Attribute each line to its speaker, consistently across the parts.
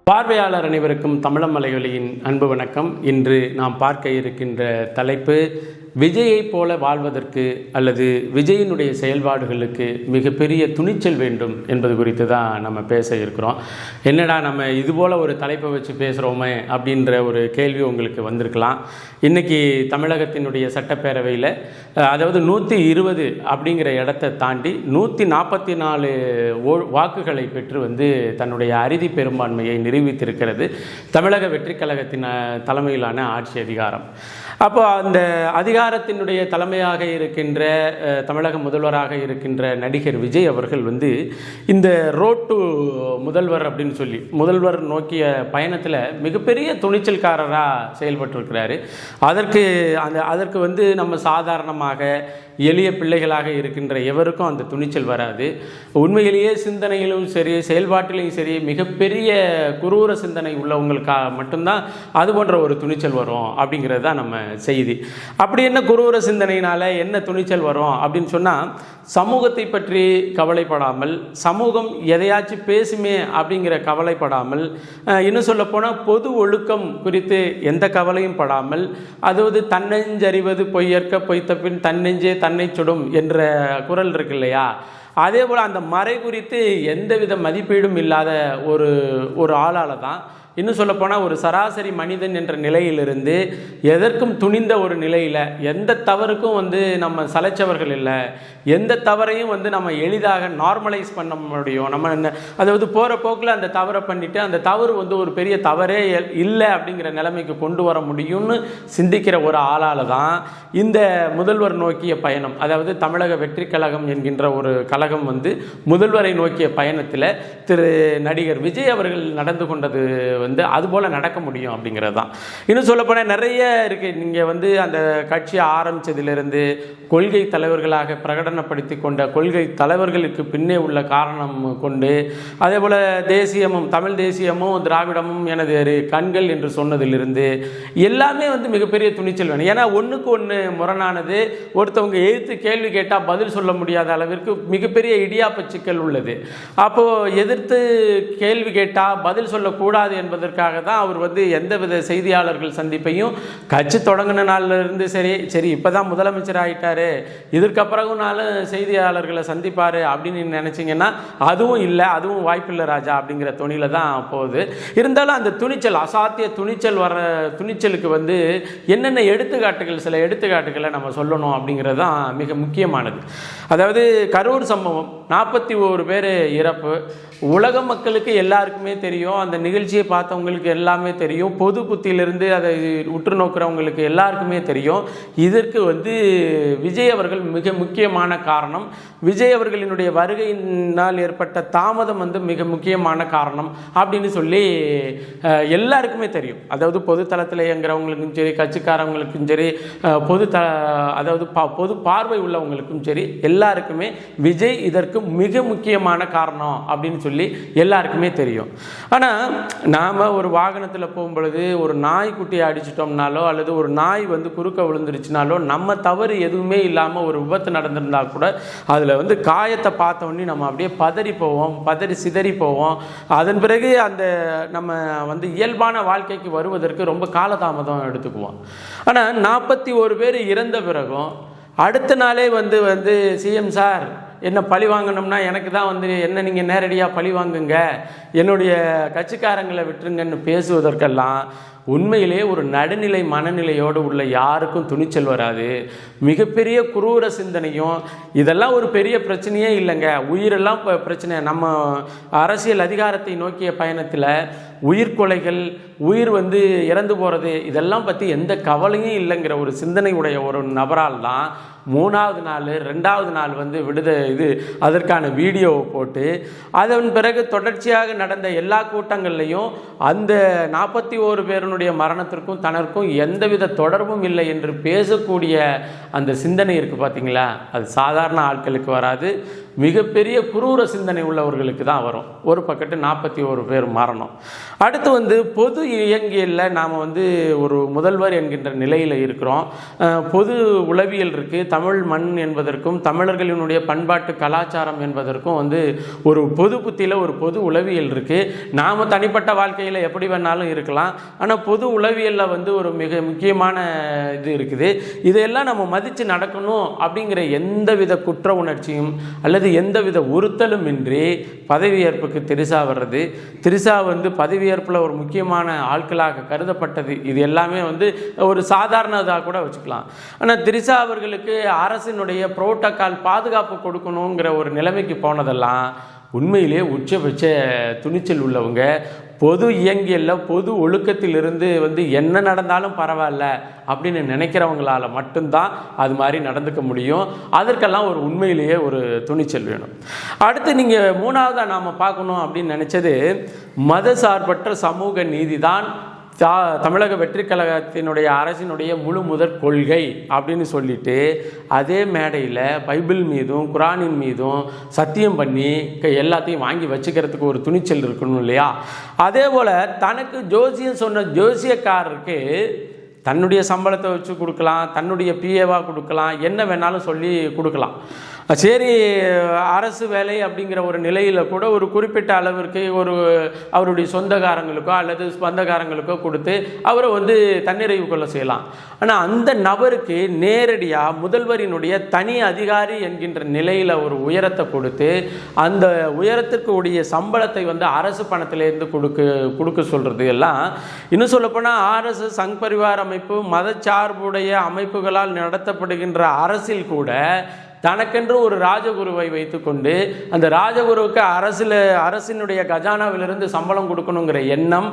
Speaker 1: பார்வையாளர் அனைவருக்கும் தமிழம் மலையொலியின் அன்பு வணக்கம். இன்று நாம் பார்க்க இருக்கின்ற தலைப்பு, விஜயை போல வாழ்வதற்கு அல்லது விஜயினுடைய செயல்பாடுகளுக்கு மிகப்பெரிய துணிச்சல் வேண்டும் என்பது குறித்து தான் நம்ம பேச இருக்கிறோம். என்னடா நம்ம இதுபோல் ஒரு தலைப்பை வச்சு பேசுகிறோமே அப்படின்ற ஒரு கேள்வி உங்களுக்கு வந்திருக்கலாம். இன்றைக்கி தமிழகத்தினுடைய சட்டப்பேரவையில் அதாவது 120 அப்படிங்கிற இடத்தை தாண்டி 144 வாக்குகளை பெற்று தன்னுடைய அறுதி பெரும்பான்மையை நிரூபித்திருக்கிறது தமிழக வெற்றி கழகத்தின் தலைமையிலான ஆட்சி அதிகாரம். அப்போ அந்த அதிகாரத்தினுடைய தலைமையாக இருக்கின்ற தமிழக முதல்வராக இருக்கின்ற நடிகர் விஜய் அவர்கள் இந்த ரோட் டு முதல்வர் அப்படின்னு சொல்லி முதல்வர் நோக்கிய பயணத்தில் மிகப்பெரிய துணிச்சல்காரராக செயல்பட்டிருக்கிறாரு. அதற்கு நம்ம சாதாரணமாக எளிய பிள்ளைகளாக இருக்கின்ற எவருக்கும் அந்த துணிச்சல் வராது. உண்மையிலேயே சிந்தனையிலும் சரி செயல்பாட்டிலையும் சரி மிகப்பெரிய குரூர சிந்தனை உள்ளவங்களுக்காக மட்டும்தான் அது போன்ற ஒரு துணிச்சல் வரும் அப்படிங்கிறது தான் நம்ம செய்தி. அப்படி என்ன குரூர சிந்தனையினால் என்ன துணிச்சல் வரும் அப்படின்னு சொன்னால், சமூகத்தை பற்றி கவலைப்படாமல், சமூகம் எதையாச்சும் பேசுமே அப்படிங்கிற கவலைப்படாமல், இன்னும் சொல்லப்போனால் பொது ஒழுக்கம் குறித்து எந்த கவலையும் படாமல், அதாவது தன்னெஞ்சறிவது பொய்யற்க பொய்த்த பின் தன்னெஞ்சே தன்னை சுடும் என்ற குரல் இருக்கு இல்லையா, அதே போல் அந்த மறை குறித்து எந்தவித மதிப்பீடும் இல்லாத ஒரு ஆளால் தான், இன்னும் சொல்லப்போனால் ஒரு சராசரி மனிதன் என்ற நிலையிலிருந்து எதற்கும் துணிந்த ஒரு நிலையில், எந்த தவறுக்கும் நம்ம சலைச்சவர்கள் இல்லை, எந்த தவறையும் நம்ம எளிதாக நார்மலைஸ் பண்ண முடியும். அதாவது போகிற போக்கில் அந்த தவறை பண்ணிவிட்டு அந்த தவறு ஒரு பெரிய தவறே இல்லை அப்படிங்கிற நிலைமைக்கு கொண்டு வர முடியும்னு சிந்திக்கிற ஒரு ஆளால் தான் இந்த முதல்வர் நோக்கிய பயணம், அதாவது தமிழக வெற்றி கழகம் என்கின்ற ஒரு கழகம் முதல்வரை நோக்கிய பயணத்தில் திரு நடிகர் விஜய் அவர்கள் நடந்து கொண்டது அதுபோல் நடக்க முடியும் அப்படிங்கிறது தான். இன்னும் சொல்லப்போனால் நிறைய இருக்குது. நீங்கள் அந்த கட்சியை ஆரம்பித்ததிலிருந்து கொள்கை தலைவர்களாக பிரகடனப்படுத்தி கொண்ட கொள்கை தலைவர்களுக்கு பின்னே உள்ள காரணம் கொண்டு, அதே போல் தேசியமும் தமிழ் தேசியமும் திராவிடமும் எனது கண்கள் என்று சொன்னதிலிருந்து எல்லாமே மிகப்பெரிய துணிச்சல் வேணும். ஏன்னா ஒன்றுக்கு ஒன்று முரணானது. ஒருத்தவங்க எதிர்த்து கேள்வி கேட்டால் பதில் சொல்ல முடியாத அளவிற்கு மிகப்பெரிய இடியாப்ப சிக்கல் உள்ளது. அப்போது எதிர்த்து கேள்வி கேட்டால் பதில் சொல்லக்கூடாது என்பதற்காக தான் அவர் எந்தவித செய்தியாளர்கள் சந்திப்பையும் கட்சி தொடங்கின நாளிலிருந்து சரி இப்போ தான் முதலமைச்சர் ஆகிட்டாரு, இதற்கப்புறம்னாலும் செய்தியாளர்களை சந்திப்பார் அப்படின்னு நினச்சிங்கன்னா அதுவும் இல்லை, அதுவும் வாய்ப்பில்லை ராஜா அப்படிங்கிற துணியில் தான் போகுது. இருந்தாலும் அந்த துணிச்சல், அசாத்திய துணிச்சல் வர துணிச்சலுக்கு என்னென்ன எடுத்துக்காட்டுகள், சில எடுத்துக்காட்டுகளை நம்ம சொல்லணும் அப்படிங்கிறது தான் மிக முக்கியமானது. அதாவது கரூர் சம்பவம், 41 பேர் இறப்பு, உலக மக்களுக்கு எல்லாருக்குமே தெரியும். அந்த நிகழ்ச்சியை பார்த்தவங்களுக்கு எல்லாமே தெரியும். பொது புத்தியிலிருந்து அதை உற்று நோக்கிறவங்களுக்கு எல்லாருக்குமே தெரியும். இதற்கு விஜய் அவர்கள் மிக முக்கியமான காரணம். விஜய் அவர்களினுடைய வருகையினால் ஏற்பட்ட தாமதம் மிக முக்கியமான காரணம் அப்படின்னு சொல்லி எல்லாருக்குமே தெரியும். அதாவது பொது தளத்தில் இயங்குறவங்களுக்கும் சரி, கட்சிக்காரவங்களுக்கும் சரி, அதாவது பொது பார்வை உள்ளவங்களுக்கும் சரி, எல்லாருக்குமே விஜய் இதற்கு மிக முக்கியமான காரணம் அப்படின்னு சொல்லி எல்லாருக்குமே தெரியும். ஆனால் நாம் ஒரு வாகனத்தில் போகும்பொழுது ஒரு நாய்க்குட்டியை அடிச்சிட்டோம்னாலோ அல்லது ஒரு நாய் குறுக்க விழுந்துருச்சுனாலோ நம்ம தவறு எதுவுமே இல்லாமல் ஒரு விபத்து நடந்திருந்தால் கூட அதில் காயத்தை பார்த்த உடனே நம்ம அப்படியே பதறி போவோம், பதறி சிதறி போவோம். அதன் பிறகு அந்த நம்ம இயல்பான வாழ்க்கைக்கு வருவதற்கு ரொம்ப காலதாமதம் எடுத்துக்குவோம். ஆனால் 41 பேர் இறந்த பிறகும் அடுத்த நாளே சிஎம் சார் என்ன பழி வாங்கணும்னா எனக்கு தான் என்ன நீங்கள் நேரடியாக பழி வாங்குங்க, என்னுடைய கட்சிக்காரங்களை விட்டுருங்கன்னு பேசுவதற்கெல்லாம் உண்மையிலே ஒரு நடுநிலை மனநிலையோடு உள்ள யாருக்கும் துணிச்சல் வராது. மிகப்பெரிய குரூர சிந்தனையும், இதெல்லாம் ஒரு பெரிய பிரச்சனையே இல்லைங்க, உயிரெல்லாம் பிரச்சனை. நம்ம அரசியல் அதிகாரத்தை நோக்கிய பயணத்தில் உயிர்கொலைகள், உயிர் இறந்து போகிறது, இதெல்லாம் பற்றி எந்த கவலையும் இல்லைங்கிற ஒரு சிந்தனை உடைய ஒரு நபரால் தான் 3வது நாள் 2வது நாள் அதற்கான வீடியோவை போட்டு அதன் பிறகு தொடர்ச்சியாக நடந்த எல்லா கூட்டங்கள்லையும் அந்த 41 பேருடைய மரணத்திற்கும் தனக்கும் எந்தவித தொடர்பும் இல்லை என்று பேசக்கூடிய அந்த சிந்தனை இருக்குது பார்த்தீங்களா, அது சாதாரண ஆட்களுக்கு வராது. மிகப்பெரிய குரூர சிந்தனை உள்ளவர்களுக்கு தான் வரும். ஒரு பக்கத்து 41 பேர் மரணம். அடுத்து வந்து பொது இயங்கியலில் நாம் வந்து ஒரு முதல்வர் என்கின்ற நிலையில் இருக்கிறோம். பொது உளவியல் இருக்குது. தமிழ் மண் என்பதற்கும் தமிழர்களினுடைய பண்பாட்டு கலாச்சாரம் என்பதற்கும் வந்து ஒரு பொது புத்தியில் ஒரு பொது உளவியல் இருக்குது. நாம் தனிப்பட்ட வாழ்க்கையில் எப்படி வேணாலும் இருக்கலாம். ஆனால் பொது உளவியலில் வந்து ஒரு மிக முக்கியமான இது இருக்குது. இதையெல்லாம் நம்ம மதித்து நடக்கணும் அப்படிங்கிற எந்தவித குற்ற உணர்ச்சியும் அல்லது எந்தவித உறுத்தலும் இன்றி பதவியேற்புக்கு திரிசா வர்றது, திரிசா வந்து பதவியேற்பில் ஒரு முக்கியமான ஆட்களாக கருதப்பட்டது, இது எல்லாமே வந்து ஒரு சாதாரணதாக கூட வச்சுக்கலாம். ஆனால் திரிசா அவர்களுக்கு அரசினுடைய புரோட்டோகால் பாதுகாப்பு கொடுக்கணுங்கிற ஒரு நிலைமைக்கு போனதெல்லாம் உண்மையிலே உச்சபட்ச துணிச்சல் உள்ளவங்க. பொது இயங்கியலில் பொது ஒழுக்கத்திலிருந்து வந்து என்ன நடந்தாலும் பரவாயில்ல அப்படின்னு நினைக்கிறவங்களால மட்டும்தான் அது மாதிரி நடந்துக்க முடியும். அதற்கெல்லாம் ஒரு உண்மையிலேயே ஒரு துணிச்சல் வேணும். அடுத்து நீங்கள் மூணாவதாக நாம் பார்க்கணும் அப்படின்னு நினச்சது மத சார்பற்ற சமூக நீதி தான் தமிழக வெற்றி கழகத்தினுடைய அரசினுடைய முழு முதற் கொள்கை அப்படின்னு சொல்லிட்டு அதே மேடையில் பைபிள் மீதும் குரானின் மீதும் சத்தியம் பண்ணி எல்லாத்தையும் வாங்கி வச்சுக்கிறதுக்கு ஒரு துணிச்சல் இருக்கணும் இல்லையா? அதே போல் தனக்கு ஜோசியம் சொன்ன ஜோசியக்காரருக்கு தன்னுடைய சம்பளத்தை வச்சு கொடுக்கலாம், தன்னுடைய பிஏவாக கொடுக்கலாம், என்ன வேணாலும் சொல்லி கொடுக்கலாம். சரி, அரசு வேலை அப்படிங்கிற ஒரு நிலையில் கூட ஒரு குறிப்பிட்ட அளவிற்கு ஒரு அவருடைய சொந்தக்காரங்களுக்கோ அல்லது சொந்தக்காரங்களுக்கோ கொடுத்து அவரை வந்து தன்னிறைவு கொள்ள செய்யலாம். ஆனால் அந்த நபருக்கு நேரடியாக முதல்வரினுடைய தனி அதிகாரி என்கின்ற நிலையில் ஒரு உயரத்தை கொடுத்து அந்த உயரத்திற்கு உடைய சம்பளத்தை வந்து அரசு பணத்திலேருந்து கொடுக்க சொல்கிறது எல்லாம், இன்னும் சொல்லப்போனால் ஆர்எஸ்எஸ் சங் பரிவார் அமைப்பு மதச்சார்புடைய அமைப்புகளால் நடத்தப்படுகின்ற அரசில் கூட தனக்கென்று ஒரு ராஜகுருவை வைத்துக்கொண்டு அந்த ராஜகுருவுக்கு அரசினுடைய கஜானாவிலிருந்து சம்பளம் கொடுக்கணுங்கிற எண்ணம்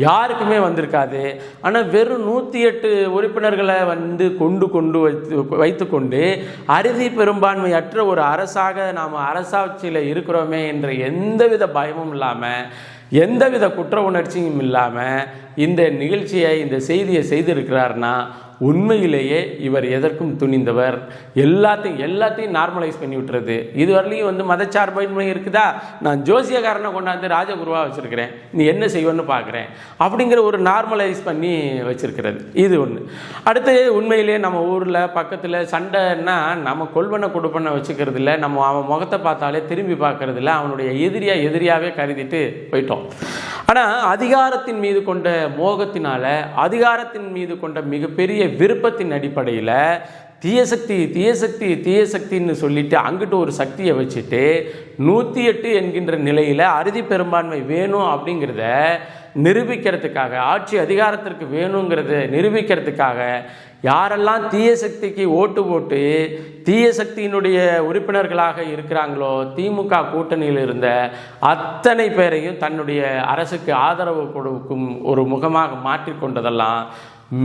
Speaker 1: யாருக்குமே வந்திருக்காது. ஆனால் வெறும் 108 உறுப்பினர்களை வந்து கொண்டு வைத்துக்கொண்டு அறுதி பெரும்பான்மையற்ற ஒரு அரசாக நாம் அரசாட்சியில் இருக்கிறோமே என்ற எந்தவித பயமும் இல்லாமல் எந்தவித குற்ற உணர்ச்சியும் இல்லாமல் இந்த நிகழ்ச்சியை இந்த செய்தியை செய்திருக்கிறார்னா உண்மையிலேயே இவர் எதற்கும் துணிந்தவர். எல்லாத்தையும் நார்மலைஸ் பண்ணி விட்டுறது. இதுவரையிலையும் வந்து மதச்சார்பின்மை இருக்குதா, நான் ஜோசியக்காரனை கொண்டாந்து ராஜகுருவாக வச்சுருக்கிறேன், நீ என்ன செய்வோன்னு பார்க்குறேன் அப்படிங்கிற ஒரு நார்மலைஸ் பண்ணி வச்சுருக்கிறது, இது ஒன்று. அடுத்து உண்மையிலேயே நம்ம ஊரில் பக்கத்தில் சண்டைன்னா நம்ம கொள்வனை கொடுப்பனை வச்சுக்கிறது இல்லை, நம்ம அவன் முகத்தை பார்த்தாலே திரும்பி பார்க்கறது இல்லை, அவனுடைய எதிரியாகவே கருதிட்டு போயிட்டோம். ஆனால் அதிகாரத்தின் மீது கொண்ட மோகத்தினால அதிகாரத்தின் மீது கொண்ட மிகப்பெரிய விருப்பத்தின் அடிப்படையில் தீயசக்தின்னு சொல்லிட்டு அங்கிட்டு ஒரு சக்தியை வச்சுட்டு 108 என்கின்ற நிலையில் அறுதி பெரும்பான்மை வேணும் அப்படிங்கிறத நிரூபிக்கிறதுக்காக, ஆட்சி அதிகாரத்திற்கு வேணுங்கிறத நிரூபிக்கிறதுக்காக யாரெல்லாம் தீய சக்திக்கு ஓட்டு போட்டு தீய சக்தியினுடைய உறுப்பினர்களாக இருக்கிறாங்களோ திமுக கூட்டணியில் இருந்த அத்தனை பேரையும் தன்னுடைய அரசுக்கு ஆதரவு கொடுக்கும் ஒரு முகமாக மாற்றிக்கொண்டதெல்லாம்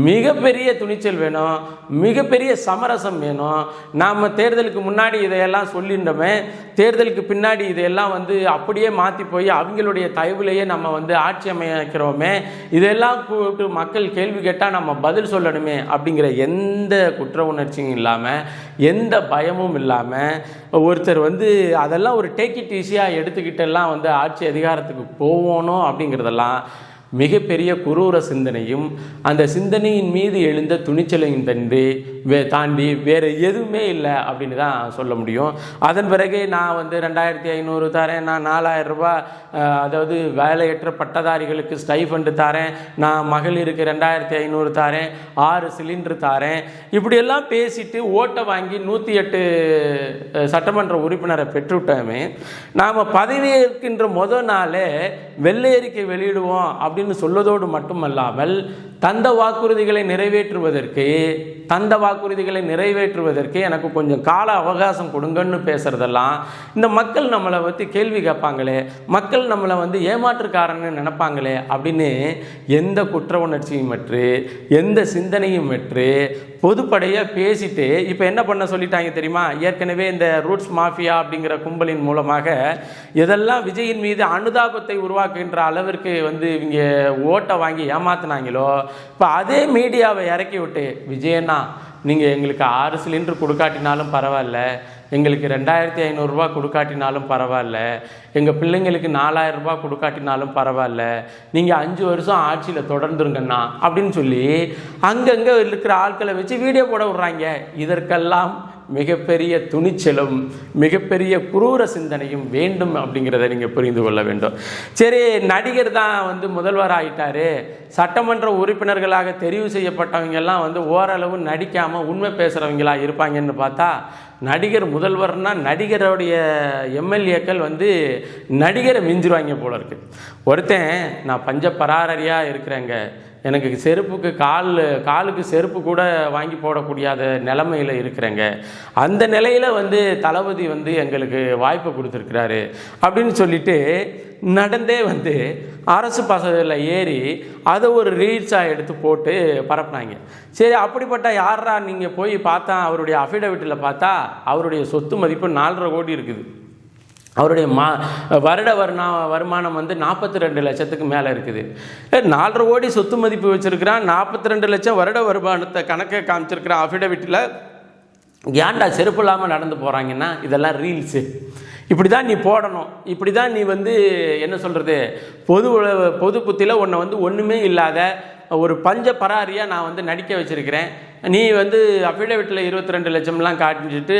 Speaker 1: மிகப்பெரிய துணிச்சல் வேணும், மிகப்பெரிய சமரசம் வேணும். நாம் தேர்தலுக்கு முன்னாடி இதையெல்லாம் சொல்லிட்டோமே, தேர்தலுக்கு பின்னாடி இதையெல்லாம் வந்து அப்படியே மாற்றி போய் அவங்களுடைய தயவுலேயே நம்ம வந்து ஆட்சி அமைக்கிறோமே, இதெல்லாம் கூப்பிட்டு மக்கள் கேள்வி கேட்டால் நம்ம பதில் சொல்லணுமே அப்படிங்கிற எந்த குற்ற உணர்ச்சியும் இல்லாமல் எந்த பயமும் இல்லாமல் ஒருத்தர் வந்து அதெல்லாம் ஒரு டேக் இட் ஈஸியாக எடுத்துக்கிட்டெல்லாம் வந்து ஆட்சி அதிகாரத்துக்கு போகணும் அப்படிங்கிறதெல்லாம் மிகப்பெரிய குரூர சிந்தனையும் அந்த சிந்தனையின் மீது எழுந்த துணிச்சலையும் தாண்டி வேறு எதுவுமே இல்லை அப்படின்னு தான் சொல்ல முடியும். அதன் பிறகு நான் வந்து 2500 தரேன், நான் 4000 ரூபாய், அதாவது வேலையற்ற பட்டதாரிகளுக்கு ஸ்டைஃபண்டு தரேன், நான் மகளிருக்கு 2500 தரேன், 6 சிலிண்டர் தரேன், இப்படியெல்லாம் பேசிட்டு ஓட்டை வாங்கி 108 சட்டமன்ற உறுப்பினரை பெற்றுவிட்டோமே, நாம் பதவியேற்கின்ற முதல் நாளே வெள்ளை அறிக்கை வெளியிடுவோம் அப்படின்னு சொல்லதோடு மட்டுமல்லாமல் தந்த வாக்குறுதிகளை நிறைவேற்றுவதற்கு எனக்கு கொஞ்சம் கால அவகாசம் கொடுங்கன்னு பேசுறதெல்லாம் இந்த மக்கள் நம்மளை பற்றி கேள்வி கேட்பாங்களே, மக்கள் நம்மளை வந்து ஏமாற்றுக்காரன்னு நினைப்பாங்களே அப்படின்னு எந்த குற்ற உணர்ச்சியும் மற்று எந்த சிந்தனையும் மற்று பொதுப்படையாக பேசிட்டு இப்போ என்ன பண்ண சொல்லிட்டாங்க தெரியுமா? ஏற்கனவே இந்த ரூட்ஸ் மாஃபியா அப்படிங்கிற கும்பலின் மூலமாக எதெல்லாம் விஜயின் மீது அனுதாபத்தை உருவாக்குகின்ற அளவிற்கு வந்து இவங்க ஓட்டை வாங்கி ஏமாத்தினாங்களோ, இப்போ அதே மீடியாவை இறக்கி விட்டு விஜயண்ணா நீங்கள் எங்களுக்கு 6 சிலிண்டர் கொடுக்காட்டினாலும் பரவாயில்ல, எங்களுக்கு 2500 ரூபா கொடுக்காட்டினாலும் பரவாயில்ல, எங்கள் பிள்ளைங்களுக்கு 4000 ரூபா கொடுக்காட்டினாலும் பரவாயில்ல, நீங்கள் 5 வருஷம் ஆட்சியில் தொடர்ந்துருங்கண்ணா அப்படின்னு சொல்லி அங்கங்கே இருக்கிற ஆட்களை வச்சு வீடியோ போட விட்றாங்க. இதற்கெல்லாம் மிகப்பெரிய துணிச்சலும் மிகப்பெரிய குரூர சிந்தனையும் வேண்டும் அப்படிங்கிறத நீங்கள் புரிந்து கொள்ள வேண்டும். சரி, நடிகர் தான் முதல்வர் ஆகிட்டாரு, சட்டமன்ற உறுப்பினர்களாக தெரிவு செய்யப்பட்டவங்கெல்லாம் ஓரளவு நடிக்காமல் உண்மை பேசுகிறவங்களா இருப்பாங்கன்னு பார்த்தா, நடிகர் முதல்வர்னா நடிகருடைய எம்எல்ஏக்கள் நடிகரை மிஞ்சிருவாங்க போல இருக்கு. ஒருத்தன் நான் பஞ்ச பராரியாக இருக்கிறேங்க, எனக்கு செருப்புக்கு காலுக்கு செருப்பு கூட வாங்கி போடக்கூடியாத நிலைமையில் இருக்கிறேங்க, அந்த நிலையில் தளபதி எங்களுக்கு வாய்ப்பு கொடுத்துருக்கிறாரு அப்படின்னு சொல்லிட்டு நடந்தே அரசு பசத்தில் ஏறி அதை ஒரு ரீல்ஸாக எடுத்து போட்டு பரப்புனாங்க. சரி, அப்படிப்பட்ட யாரா நீங்கள் போய் பார்த்தா அவருடைய அஃபிடவிட்டில் பார்த்தா அவருடைய சொத்து மதிப்பு 4.5 கோடி இருக்குது. அவருடைய வருட வருமானம் 42 லட்சத்துக்கு மேலே இருக்குது. 4.5 கோடி சொத்து மதிப்பு வச்சுருக்கிறான், 42 லட்சம் வருட வருமானத்தை கணக்கை காமிச்சிருக்கிற அஃபிடவிட்டில் ஏன்டா செருப்பு இல்லாமல் நடந்து போகிறாங்கன்னா இதெல்லாம் ரீல்ஸு. இப்படி தான் நீ போடணும், இப்படி தான் நீ என்ன சொல்கிறது, பொது புத்தியில் உன்னை ஒன்றுமே இல்லாத ஒரு பஞ்ச பராரியாக நான் நடிக்க வச்சுருக்கிறேன், நீ அஃபிடவிட்டில் 22 லட்சம்லாம் காட்டிட்டு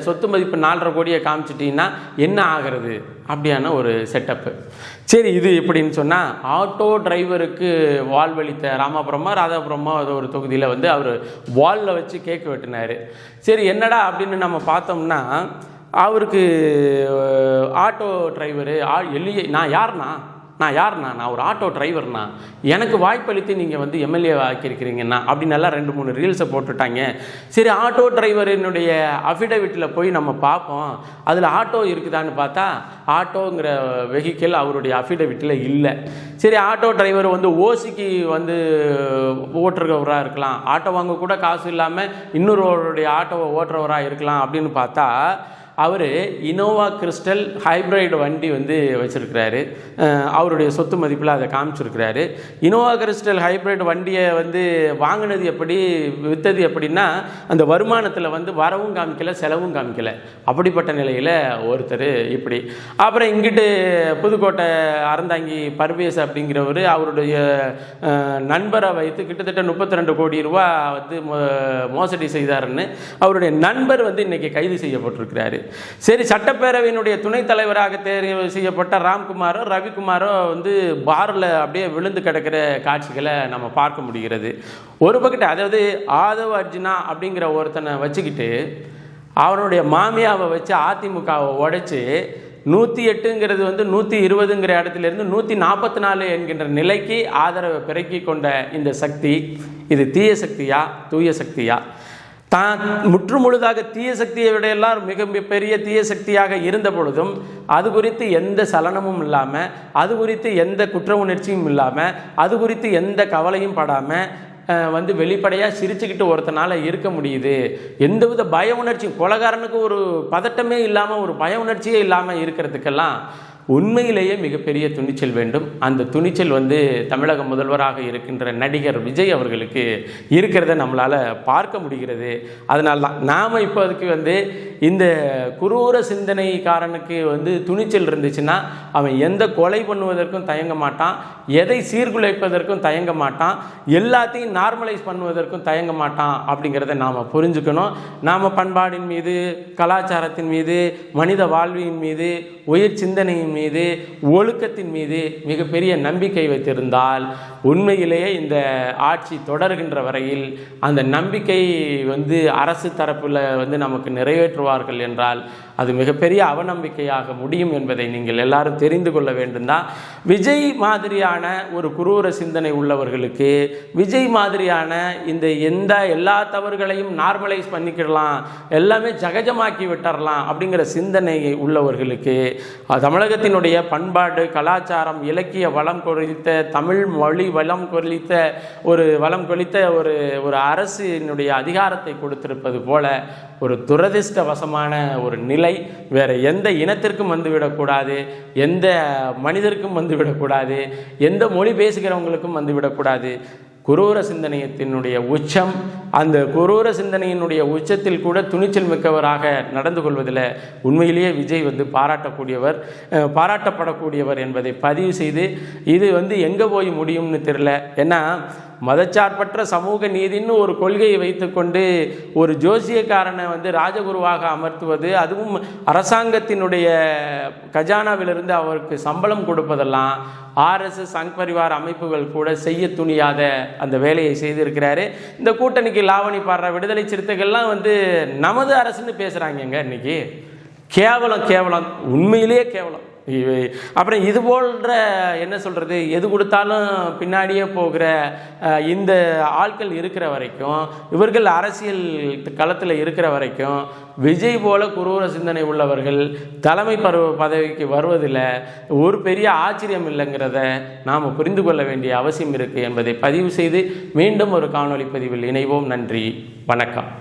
Speaker 1: சொத்து மதிப்பு 4.5 கோடியை காமிச்சிட்டிங்கன்னா என்ன ஆகிறது அப்படியான ஒரு செட்டப்பு. சரி, இது எப்படின்னு சொன்னால், ஆட்டோ டிரைவருக்கு வாழ்வளித்த ராதாபுரமோ அது ஒரு தொகுதியில் அவர் வாலில் வச்சு கேக் வெட்டினார். சரி, என்னடா அப்படின்னு நம்ம பார்த்தோம்னா, அவருக்கு ஆட்டோ டிரைவரு நான் யாருண்ணா, நான் ஒரு ஆட்டோ டிரைவர்ண்ணா, எனக்கு வாய்ப்பளித்து நீங்கள் எம்எல்ஏ ஆக்கியிருக்கிறீங்கண்ணா அப்படின்னு எல்லாம் 2-3 ரீல்ஸை போட்டுட்டாங்க. சரி, ஆட்டோ டிரைவரினுடைய அஃபிடவிட்டில் போய் நம்ம பார்ப்போம், அதில் ஆட்டோ இருக்குதான்னு பார்த்தா ஆட்டோங்கிற வெஹிக்கிள் அவருடைய அஃபிடவிட்டில் இல்லை. சரி, ஆட்டோ டிரைவர் ஓசிக்கு ஓட்டுறவராக இருக்கலாம், ஆட்டோ வாங்க கூட காசு இல்லாமல் இன்னொருவருடைய ஆட்டோவை ஓட்டுறவராக இருக்கலாம் அப்படின்னு பார்த்தா அவர் இனோவா கிறிஸ்டல் ஹைப்ரைடு வண்டி வச்சுருக்கிறாரு. அவருடைய சொத்து மதிப்பில் அதை காமிச்சிருக்கிறாரு. இனோவா கிறிஸ்டல் ஹைப்ரைடு வண்டியை வாங்கினது எப்படி, விற்றது எப்படின்னா, அந்த வருமானத்தில் வரவும் காமிக்கலை, செலவும் காமிக்கலை. அப்படிப்பட்ட நிலையில் ஒருத்தர் இப்படி. அப்புறம் இங்கிட்டு புதுக்கோட்டை அறந்தாங்கி பர்வேஸ் அப்படிங்கிறவர் அவருடைய நண்பரை வைத்து கிட்டத்தட்ட 32 கோடி ரூபா மோசடி செய்தாருன்னு அவருடைய நண்பர் இன்றைக்கி கைது செய்யப்பட்டிருக்கிறாரு. சரி, சட்டப்பேரவையினுடைய துணைத் தலைவராக தேர்வு செய்யப்பட்ட ராம்குமாரோ ரவிக்குமாரோ பாரில் அப்படியே விழுந்து கிடக்கிற காட்சிகளை நம்ம பார்க்க முடிகிறது. ஒரு பக்கத்து, அதாவது ஆதவ் அர்ஜுனா அப்படிங்கிற ஒருத்தனை வச்சுக்கிட்டு அவனுடைய மாமியாவை வச்சு அதிமுகவை உடைச்சி 108ங்கிறது 120ங்கிற இடத்துலேருந்து 144 என்கின்ற நிலைக்கு ஆதரவை பிறக்கி கொண்ட இந்த சக்தி, இது தீய சக்தியா தூய சக்தியா? தான் முற்றுமுழுதாக தீய சக்தியை விட எல்லாம் மிக பெரிய தீய சக்தியாக இருந்த பொழுதும் அது குறித்து எந்த சலனமும் இல்லாமல், அது குறித்து எந்த குற்ற உணர்ச்சியும் இல்லாமல், அது குறித்து எந்த கவலையும் படாமல் வெளிப்படையாக சிரிச்சுக்கிட்டு ஒருத்தனால் இருக்க முடியுது. எந்தவித பய உணர்ச்சியும், கொலைகாரனுக்கு ஒரு பதட்டமே இல்லாமல், ஒரு பய உணர்ச்சியே இல்லாமல் இருக்கிறதுக்கெல்லாம் உண்மையிலேயே மிகப்பெரிய துணிச்சல் வேண்டும். அந்த துணிச்சல் தமிழக முதல்வராக இருக்கின்ற நடிகர் விஜய் அவர்களுக்கு இருக்கிறத நம்மளால் பார்க்க முடிகிறது. அதனால தான் நாம் இப்போ அதுக்கு இந்த குரூர சிந்தனைக்காரனுக்கு துணிச்சல் இருந்துச்சுன்னா அவன் எந்த கொலை பண்ணுவதற்கும் தயங்க மாட்டான், எதை சீர்குலைப்பதற்கும் தயங்க மாட்டான், எல்லாத்தையும் நார்மலைஸ் பண்ணுவதற்கும் தயங்க மாட்டான். அப்படிங்கிறத நாம் புரிஞ்சுக்கணும். நாம் பண்பாடின் மீது, கலாச்சாரத்தின் மீது, மனித வாழ்வின் மீது, உயிர் சிந்தனையின் மீது, ஒழுக்கத்தின் மீது மிகப்பெரிய நம்பிக்கை வைத்திருந்தால் உண்மையிலேயே இந்த ஆட்சி தொடர்கின்ற வரையில் அந்த நம்பிக்கை அரசு தரப்பில் நமக்கு நிறைவேற்றுவார்கள் என்றால் அது மிகப்பெரிய அவநம்பிக்கையாக முடியும் என்பதை நீங்கள் எல்லாரும் தெரிந்து கொள்ள வேண்டும். தான் விஜய் மாதிரியான ஒரு குரூர சிந்தனை உள்ளவர்களுக்கு, விஜய் மாதிரியான இந்த எல்லா தவறுகளையும் நார்மலைஸ் பண்ணிக்கிடலாம், எல்லாமே ஜகஜமாக்கி விட்டுறலாம் அப்படிங்கிற சிந்தனை உள்ளவர்களுக்கு தமிழகத்தினுடைய பண்பாடு, கலாச்சாரம், இலக்கிய வளம் கொளித்த, தமிழ் மொழி வளம் கொளித்த ஒரு அரசினுடைய அதிகாரத்தை கொடுத்திருப்பது போல ஒரு துரதிர்ஷ்டவசமான ஒரு நிலை வேறு எந்த இனத்திற்கும் வந்துவிடக்கூடாது, எந்த மனிதருக்கும் வந்துவிடக்கூடாது, எந்த மொழி பேசுகிறவங்களுக்கும் வந்துவிடக்கூடாது. குரூர சிந்தனையத்தினுடைய உச்சம். அந்த குரூர சிந்தனையினுடைய உச்சத்தில் கூட துணிச்சல் மிக்கவராக நடந்து கொள்வதில் உண்மையிலேயே விஜய் பாராட்டக்கூடியவர், பாராட்டப்படக்கூடியவர் என்பதை பதிவு செய்து, இது எங்கே போய் முடியும்னு தெரியல. ஏன்னா மதச்சார்பற்ற சமூக நீதின்னு ஒரு கொள்கையை வைத்துக்கொண்டு ஒரு ஜோசியக்காரனை ராஜகுருவாக அமர்த்துவது, அதுவும் அரசாங்கத்தினுடைய கஜானாவிலிருந்து அவருக்கு சம்பளம் கொடுப்பதெல்லாம் RSS சங் பரிவார் அமைப்புகள் கூட செய்ய துணியாத அந்த வேலையை செய்திருக்கிறாரு. இந்த கூட்டணிக்கு லாவணி பாடுற விடுதலை சிறுத்தைகள்லாம் நமது அரசுன்னு பேசுகிறாங்கங்க. இன்னைக்கு கேவலம், கேவலம், உண்மையிலேயே கேவலம். அப்புறம் இது போன்ற என்ன சொல்கிறது, எது கொடுத்தாலும் பின்னாடியே போகிற இந்த ஆட்கள் இருக்கிற வரைக்கும், இவர்கள் அரசியல் களத்தில் இருக்கிற வரைக்கும் விஜய் போல குரூர சிந்தனை உள்ளவர்கள் தலைமை பதவிக்கு வருவதில் ஒரு பெரிய ஆச்சரியம் இல்லைங்கிறத நாம் புரிந்து கொள்ள வேண்டிய அவசியம் இருக்குது என்பதை பதிவு செய்து மீண்டும் ஒரு காணொளி பதிவில் இணைவோம். நன்றி, வணக்கம்.